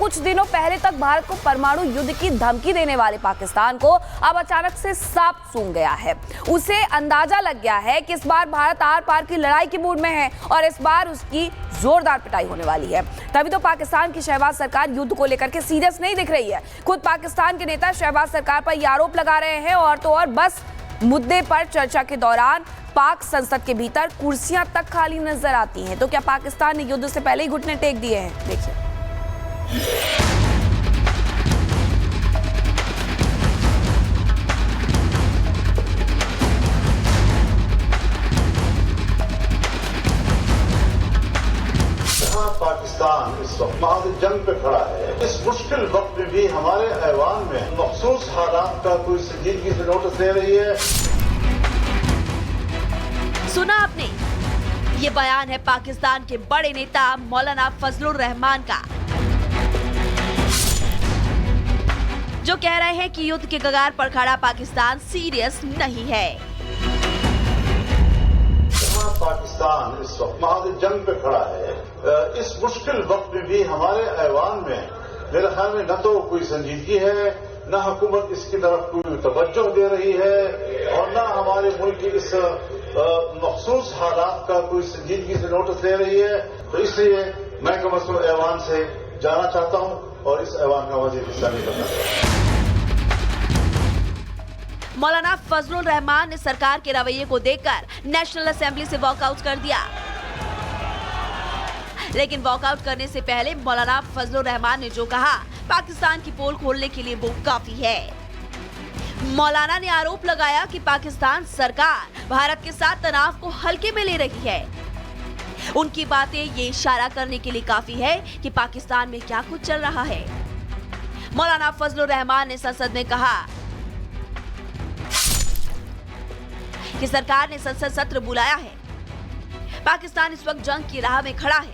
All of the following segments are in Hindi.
कुछ दिनों पहले तक भारत को परमाणु युद्ध की धमकी देने वाले पाकिस्तान को अब अचानक से सांप सूंघ गया है। उसे अंदाजा लग गया है कि इस बार भारत आर पार की लड़ाई के मूड में है और इस बार उसकी जोरदार पिटाई होने वाली है। तभी तो पाकिस्तान की शहबाज सरकार युद्ध को लेकर के सीरियस नहीं दिख रही है। खुद पाकिस्तान के नेता शहबाज सरकार पर यह आरोप लगा रहे हैं और तो और बस मुद्दे पर चर्चा के दौरान पाक संसद के भीतर कुर्सियां तक खाली नजर आती हैं। तो क्या पाकिस्तान ने युद्ध से पहले ही घुटने टेक दिए हैं? देखिए। पाकिस्तान इस वक्त महाद जंग पे खड़ा है। इस मुश्किल वक्त में भी हमारे ऐवान में मखसूस हालात का कोई संजीदगी से नोटिस ले रही है। सुना आपने, ये बयान है पाकिस्तान के बड़े नेता मौलाना फजलुर रहमान का, जो कह रहे हैं कि युद्ध के कगार पर खड़ा पाकिस्तान सीरियस नहीं है। पाकिस्तान इस वक्त महाद जंग पे खड़ा है। इस मुश्किल वक्त में भी हमारे ऐवान में मेरे ख्याल में न तो कोई संजीदगी है, न हुकूमत इसकी तरफ कोई तवज्जो दे रही है और न हमारे मुल्क की इस मखसूस हालात का कोई संजीदगी से नोटिस ले रही है। तो इसलिए मैं कम अज़ कम ऐवान से जाना चाहता हूं और इस ऐवान का मज़ीद हिस्सा नहीं बनना चाहता। मौलाना फजलुर रहमान ने सरकार के रवैये को देखकर नेशनल असेंबली से वॉकआउट कर दिया। लेकिन वॉकआउट करने से पहले मौलाना फजलुर रहमान ने जो कहा, पाकिस्तान की पोल खोलने के लिए वो काफी है। मौलाना ने आरोप लगाया कि पाकिस्तान सरकार भारत के साथ तनाव को हल्के में ले रही है। उनकी बातें ये इशारा करने के लिए काफी है कि पाकिस्तान में क्या कुछ चल रहा है। मौलाना फजलुर रहमान ने संसद में कहा कि सरकार ने संसद सत्र बुलाया है। पाकिस्तान इस वक्त जंग की राह में खड़ा है,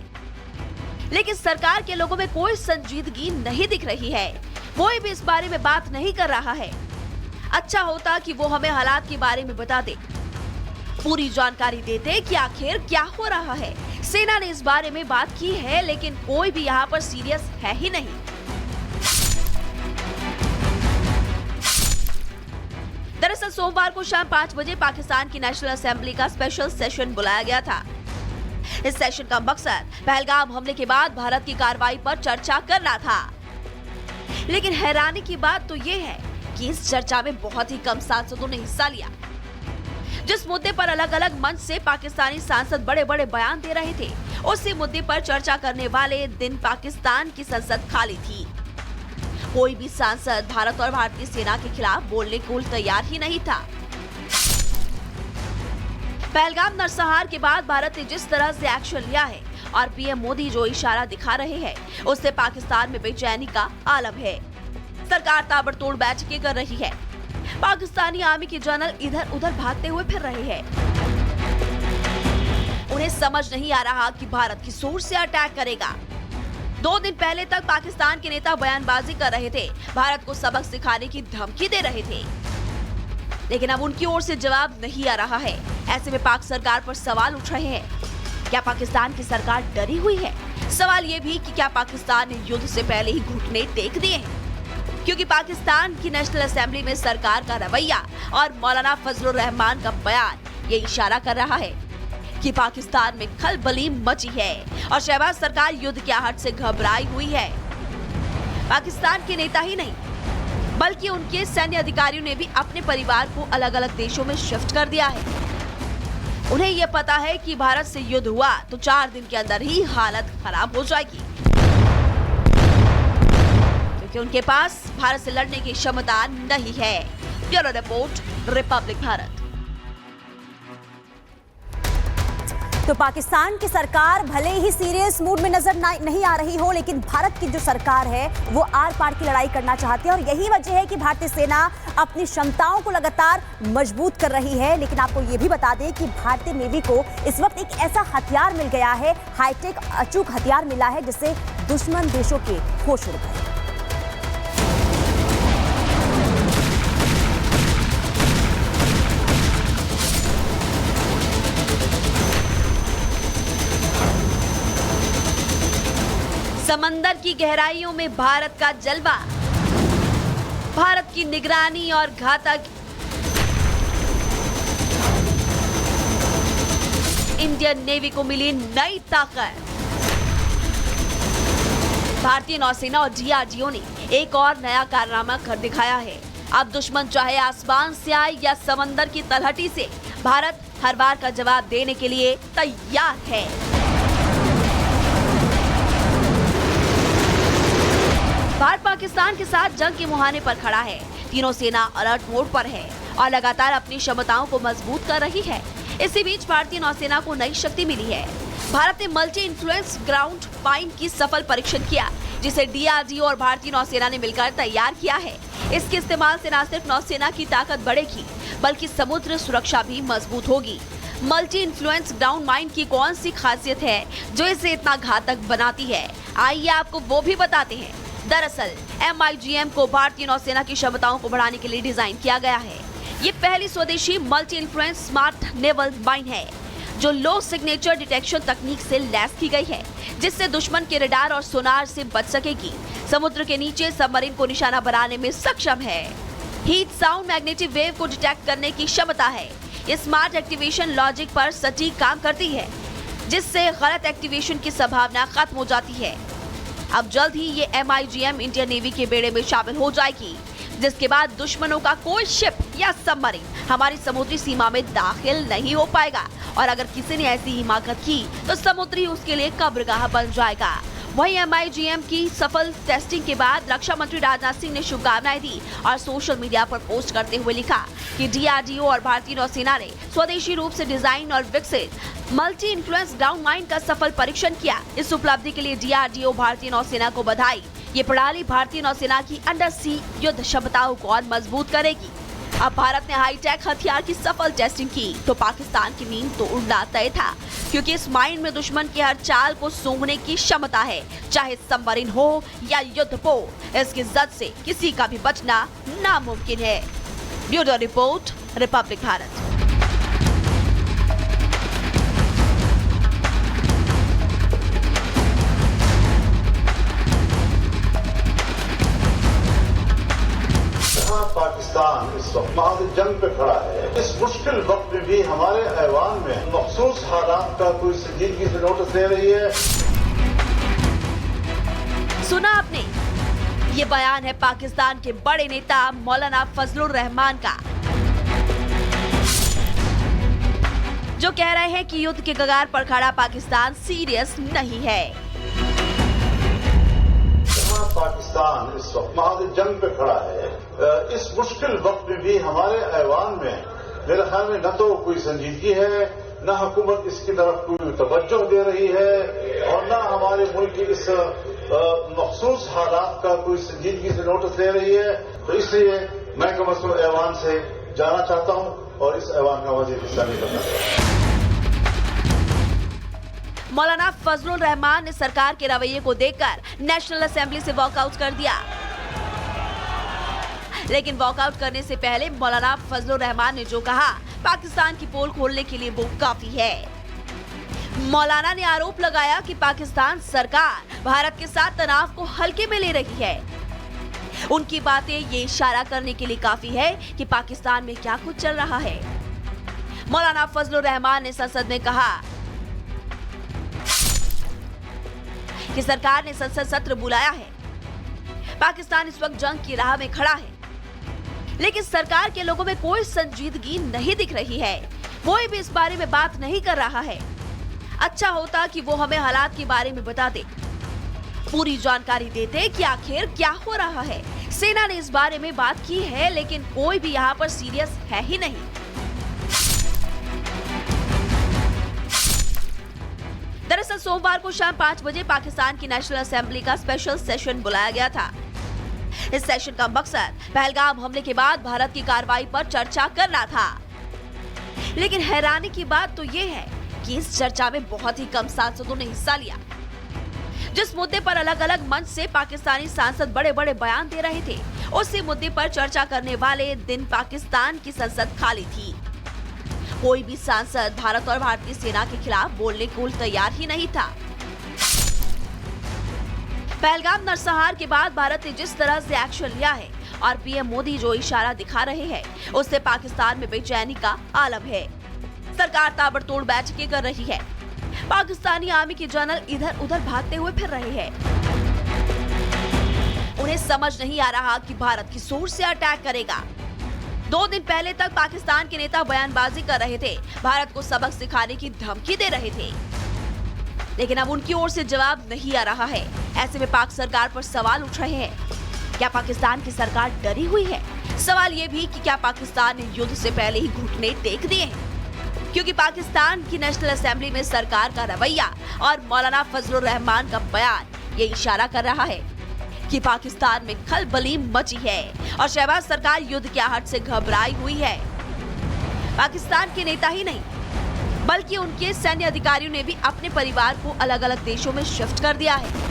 लेकिन सरकार के लोगों में कोई संजीदगी नहीं दिख रही है। कोई भी इस बारे में बात नहीं कर रहा है। अच्छा होता कि वो हमें हालात के बारे में बता दे, पूरी जानकारी देते कि आखिर क्या हो रहा है। सेना ने इस बारे में बात की है, लेकिन कोई भी यहाँ पर सीरियस है ही नहीं। दरअसल सोमवार को शाम 5 बजे पाकिस्तान की नेशनल असेंबली का स्पेशल सेशन बुलाया गया था। इस सेशन का मकसद पहलगाम हमले के बाद भारत की कार्रवाई पर चर्चा करना था। लेकिन हैरानी की बात तो ये है कि इस चर्चा में बहुत ही कम सांसदों ने हिस्सा लिया। जिस मुद्दे पर अलग अलग मंच से पाकिस्तानी सांसद बड़े बड़े बयान दे रहे थे, उसी मुद्दे पर चर्चा करने वाले दिन पाकिस्तान की संसद खाली थी। कोई भी सांसद भारत और भारतीय सेना के खिलाफ बोलने को तैयार ही नहीं था। पहलगाम नरसंहार के बाद भारत ने जिस तरह से एक्शन लिया है और पीएम मोदी जो इशारा दिखा रहे हैं, उससे पाकिस्तान में बेचैनी का आलम है। सरकार ताबड़तोड़ बैठकें कर रही है। पाकिस्तानी आर्मी के जनरल इधर उधर भागते हुए फिर रहे हैं। उन्हें समझ नहीं आ रहा कि भारत किस सोच से अटैक करेगा। 2 दिन पहले तक पाकिस्तान के नेता बयानबाजी कर रहे थे, भारत को सबक सिखाने की धमकी दे रहे थे, लेकिन अब उनकी ओर से जवाब नहीं आ रहा है। ऐसे में पाक सरकार पर सवाल उठ रहे हैं। क्या पाकिस्तान की सरकार डरी हुई है? सवाल ये भी कि क्या पाकिस्तान ने युद्ध से पहले ही घुटने टेक दिए हैं? क्योंकि पाकिस्तान की नेशनल असेंबली में सरकार का रवैया और मौलाना फजलुर रहमान का बयान ये इशारा कर रहा है कि पाकिस्तान में खलबली मची है और शहबाज सरकार युद्ध की आहट से घबराई हुई है। पाकिस्तान के नेता ही नहीं, बल्कि उनके सैन्य अधिकारियों ने भी अपने परिवार को अलग अलग देशों में शिफ्ट कर दिया है। उन्हें यह पता है कि भारत से युद्ध हुआ तो 4 दिन के अंदर ही हालत खराब हो जाएगी, क्योंकि उनके पास भारत से लड़ने की क्षमता नहीं है। Bureau report, Republic Bharat. तो पाकिस्तान की सरकार भले ही सीरियस मूड में नजर नहीं आ रही हो, लेकिन भारत की जो सरकार है वो आर पार की लड़ाई करना चाहती है और यही वजह है कि भारतीय सेना अपनी क्षमताओं को लगातार मजबूत कर रही है। लेकिन आपको ये भी बता दें कि भारतीय नेवी को इस वक्त एक ऐसा हथियार मिल गया है, हाईटेक अचूक हथियार मिला है, जिससे दुश्मन देशों के होश उड़ गए। समंदर की गहराइयों में भारत का जलवा, भारत की निगरानी और घातक इंडियन नेवी को मिली नई ताकत। भारतीय नौसेना और डीआरडीओ ने एक और नया कारनामा कर दिखाया है। अब दुश्मन चाहे आसमान से आए या समंदर की तलहटी से, भारत हर बार का जवाब देने के लिए तैयार है। भारत पाकिस्तान के साथ जंग के मुहाने पर खड़ा है। तीनों सेना अलर्ट मोड पर है और लगातार अपनी क्षमताओं को मजबूत कर रही है। इसी बीच भारतीय नौसेना को नई शक्ति मिली है। भारत ने मल्टी इन्फ्लुएंस ग्राउंड माइन की सफल परीक्षण किया, जिसे डीआरडीओ और भारतीय नौसेना ने मिलकर तैयार किया है। इसके इस्तेमाल से न सिर्फ नौसेना की ताकत बढ़ेगी, बल्कि समुद्र सुरक्षा भी मजबूत होगी। मल्टी इन्फ्लुएंस ग्राउंड माइन की कौन सी खासियत है जो इसे इतना घातक बनाती है, आइए आपको वो भी बताते हैं। दरअसल MIGM को भारतीय नौसेना की क्षमताओं को बढ़ाने के लिए डिजाइन किया गया है। ये पहली स्वदेशी multi influence smart naval mine है, जो लो सिग्नेचर डिटेक्शन तकनीक से लैस की गई है, जिससे दुश्मन के रडार और सोनार से बच सकेगी। समुद्र के नीचे सबमरीन को निशाना बनाने में सक्षम है। हीट, साउंड, मैग्नेटिक वेव को डिटेक्ट करने की क्षमता है। ये स्मार्ट एक्टिवेशन लॉजिक पर सटीक काम करती है, जिससे गलत एक्टिवेशन की संभावना खत्म हो जाती है। अब जल्द ही ये MIGM इंडियन नेवी के बेड़े में शामिल हो जाएगी, जिसके बाद दुश्मनों का कोई शिप या सबमरीन हमारी समुद्री सीमा में दाखिल नहीं हो पाएगा, और अगर किसी ने ऐसी हिमाकत की तो समुद्र ही उसके लिए कब्रगाह बन जाएगा। वहीं MIGM की सफल टेस्टिंग के बाद रक्षा मंत्री राजनाथ सिंह ने शुभकामनाएं दी और सोशल मीडिया पर पोस्ट करते हुए लिखा कि डीआरडीओ और भारतीय नौसेना ने स्वदेशी रूप से डिजाइन और विकसित मल्टी इन्फ्लुएंस ग्राउंड माइन का सफल परीक्षण किया। इस उपलब्धि के लिए डीआरडीओ भारतीय नौसेना को बधाई। ये प्रणाली भारतीय नौसेना की अंडर सी युद्ध क्षमताओं को और मजबूत करेगी। अब भारत ने हाईटेक हथियार की सफल टेस्टिंग की तो पाकिस्तान की नींद तो उड़ना तय था, क्योंकि इस माइन में दुश्मन की हर चाल को सूंघने की क्षमता है, चाहे सबमरीन हो या युद्धपोत। इसकी जद से किसी का भी बचना नामुमकिन है। Bureau report, Republic Bharat. Pakistan इस वक्त महाद जंग पे खड़ा है। इस मुश्किल वक्त में भी हमारे ऐवान में मखसूस हालात का कोई संजीदगी से नोटिस दे रही है। सुना आपने, ये बयान है पाकिस्तान के बड़े नेता मौलाना फजलुर रहमान का, जो कह रहे हैं कि युद्ध के कगार पर खड़ा पाकिस्तान सीरियस नहीं है। पाकिस्तान इस वक्त महाद जंग पे खड़ा है। इस मुश्किल वक्त में भी हमारे ऐवान में मेरे ख्याल में न तो कोई संजीदगी है, न हुकूमत इसकी तरफ कोई तवज्जो दे रही है, और न हमारे मुल्क की इस मखसूस हालात का कोई संजीदगी से नोटिस दे रही है। तो इसलिए मैं कम अज कम ऐवान से जाना चाहता हूं और इस ऐवान का मजीद हिस्सा नहीं बनना चाहता। मौलाना फजलुर रहमान ने सरकार के रवैये को देखकर नेशनल असेंबली से वॉकआउट कर दिया, लेकिन वॉकआउट करने से पहले मौलाना फजलुर रहमान ने जो कहा, पाकिस्तान की पोल खोलने के लिए वो काफी है। मौलाना ने आरोप लगाया कि पाकिस्तान सरकार भारत के साथ तनाव को हल्के में ले रही है। उनकी बातें ये इशारा करने के लिए काफी है कि पाकिस्तान में क्या कुछ चल रहा है। मौलाना फजलुर रहमान ने संसद में कहा कि सरकार ने संसद सत्र बुलाया है। पाकिस्तान इस वक्त जंग की राह में खड़ा है, लेकिन सरकार के लोगों में कोई संजीदगी नहीं दिख रही है। कोई भी इस बारे में बात नहीं कर रहा है। अच्छा होता कि वो हमें हालात के बारे में बता दे, पूरी जानकारी देते कि आखिर क्या हो रहा है। सेना ने इस बारे में बात की है, लेकिन कोई भी यहाँ पर सीरियस है ही नहीं। दरअसल सोमवार को शाम 5 बजे पाकिस्तान की नेशनल असेंबली का स्पेशल सेशन बुलाया गया था। इस सेशन का मकसद पहलगाम हमले के बाद भारत की कार्रवाई पर चर्चा करना था, लेकिन हैरानी की बात तो ये है कि इस चर्चा में बहुत ही कम सांसदों ने हिस्सा लिया। जिस मुद्दे पर अलग अलग मंच से पाकिस्तानी सांसद बड़े बड़े बयान दे रहे थे, उसी मुद्दे पर चर्चा करने वाले दिन पाकिस्तान की संसद खाली थी। कोई भी सांसद भारत और भारतीय सेना के खिलाफ बोलने को तैयार ही नहीं था। पहलगाम नरसंहार के बाद भारत ने जिस तरह से एक्शन लिया है और पीएम मोदी जो इशारा दिखा रहे हैं, उससे पाकिस्तान में बेचैनी का आलम है। सरकार ताबड़तोड़ बैठकें कर रही है। पाकिस्तानी आर्मी के जनरल इधर उधर भागते हुए फिर रहे हैं। उन्हें समझ नहीं आ रहा कि भारत किस सोर्स से अटैक करेगा। 2 दिन पहले तक पाकिस्तान के नेता बयानबाजी कर रहे थे, भारत को सबक सिखाने की धमकी दे रहे थे, लेकिन अब उनकी ओर से जवाब नहीं आ रहा है। ऐसे में पाक सरकार पर सवाल उठ रहे हैं। क्या पाकिस्तान की सरकार डरी हुई है? सवाल ये भी कि क्या पाकिस्तान ने युद्ध से पहले ही घुटने टेक दिए हैं? क्योंकि पाकिस्तान की नेशनल असेंबली में सरकार का रवैया और मौलाना फजलुर रहमान का बयान ये इशारा कर रहा है कि पाकिस्तान में खलबली मची है और शहबाज सरकार युद्ध की आहट से घबराई हुई है। पाकिस्तान के नेता ही नहीं, बल्कि उनके सैन्य अधिकारियों ने भी अपने परिवार को अलग अलग देशों में शिफ्ट कर दिया है।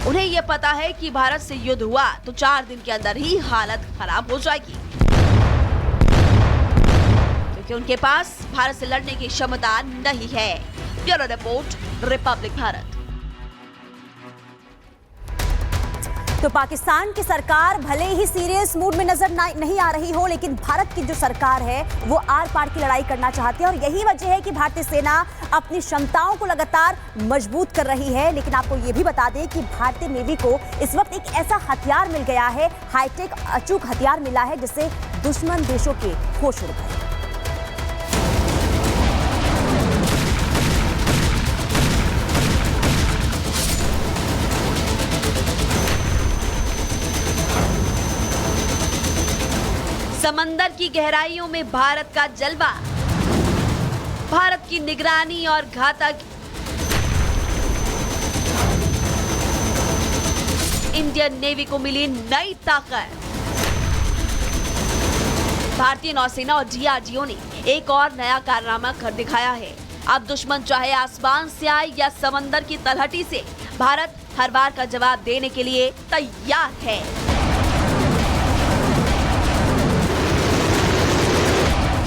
उन्हें यह पता है कि भारत से युद्ध हुआ तो 4 दिन के अंदर ही हालत खराब हो जाएगी, क्योंकि उनके पास भारत से लड़ने की क्षमता नहीं है। Bureau report, Republic Bharat. तो पाकिस्तान की सरकार भले ही सीरियस मूड में नजर नहीं आ रही हो, लेकिन भारत की जो सरकार है वो आर पार की लड़ाई करना चाहती है और यही वजह है कि भारतीय सेना अपनी क्षमताओं को लगातार मजबूत कर रही है। लेकिन आपको ये भी बता दें कि भारतीय नेवी को इस वक्त एक ऐसा हथियार मिल गया है, हाईटेक अचूक हथियार मिला है, जिससे दुश्मन देशों के होश उड़ गए। समंदर की गहराइयों में भारत का जलवा, भारत की निगरानी और घातक इंडियन नेवी को मिली नई ताकत। भारतीय नौसेना और डीआरडीओ ने एक और नया कारनामा कर दिखाया है। अब दुश्मन चाहे आसमान से आए या समंदर की तलहटी से, भारत हर बार का जवाब देने के लिए तैयार है।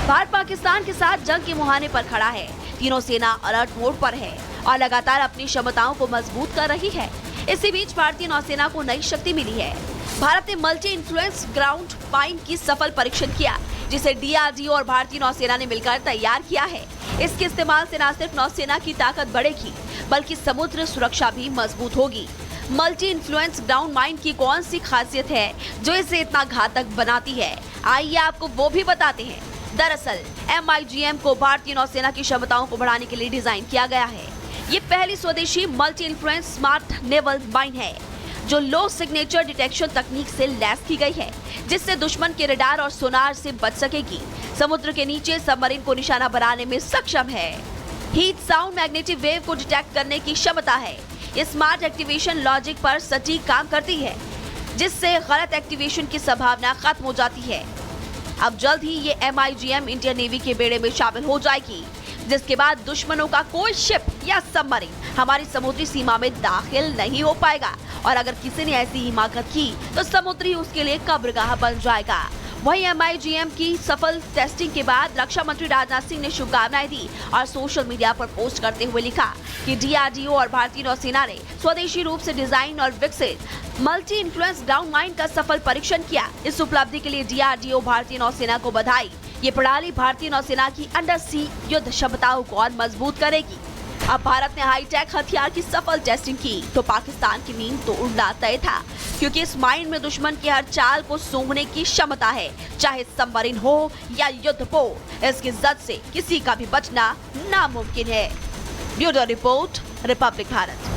भारत पाकिस्तान के साथ जंग के मुहाने पर खड़ा है। तीनों सेना अलर्ट मोड पर है और लगातार अपनी क्षमताओं को मजबूत कर रही है। इसी बीच भारतीय नौसेना को नई शक्ति मिली है। भारत ने मल्टी इन्फ्लुएंस ग्राउंड माइन की सफल परीक्षण किया, जिसे डीआरडीओ और भारतीय नौसेना ने मिलकर तैयार किया है। इसके इस्तेमाल से न सिर्फ नौसेना की ताकत बढ़ेगी, बल्कि समुद्र सुरक्षा भी मजबूत होगी। मल्टी इन्फ्लुएंस ग्राउंड माइन की कौन सी खासियत है जो इसे इतना घातक बनाती है? आइए आपको वो भी बताते हैं। दरअसल MIGM को भारतीय नौसेना की क्षमताओं को बढ़ाने के लिए डिजाइन किया गया है। ये पहली स्वदेशी multi influence smart naval mine है, जो लो सिग्नेचर डिटेक्शन तकनीक से लैस की गई है, जिससे दुश्मन के रडार और सोनार से बच सकेगी। समुद्र के नीचे सबमरीन को निशाना बनाने में सक्षम है। हीट, साउंड, मैग्नेटिक वेव को डिटेक्ट करने की क्षमता है। ये स्मार्ट एक्टिवेशन लॉजिक पर सटीक काम करती है, जिससे गलत एक्टिवेशन की संभावना खत्म हो जाती है। अब जल्द ही ये MIGM इंडियन नेवी के बेड़े में शामिल हो जाएगी, जिसके बाद दुश्मनों का कोई शिप या सबमरीन हमारी समुद्री सीमा में दाखिल नहीं हो पाएगा और अगर किसी ने ऐसी हिमाकत की तो समुद्री उसके लिए कब्रगाह बन जाएगा। वहीं MIGM की सफल टेस्टिंग के बाद रक्षा मंत्री राजनाथ सिंह ने शुभकामनाएं दी और सोशल मीडिया पर पोस्ट करते हुए लिखा कि डीआरडीओ और भारतीय नौसेना ने स्वदेशी रूप से डिजाइन और विकसित मल्टी इन्फ्लुएंस ग्राउंड माइन का सफल परीक्षण किया। इस उपलब्धि के लिए डीआरडीओ भारतीय नौसेना को बधाई। ये प्रणाली भारतीय नौसेना की अंडर सी युद्ध क्षमताओं को और मजबूत करेगी। अब भारत ने हाईटेक हथियार की सफल टेस्टिंग की तो पाकिस्तान की नींद तो उड़ना तय था, क्योंकि इस माइन में दुश्मन की हर चाल को सूंघने की क्षमता है, चाहे सबमरीन हो या युद्धपोत। इसकी जद से किसी का भी बचना नामुमकिन है। Bureau report, Republic Bharat.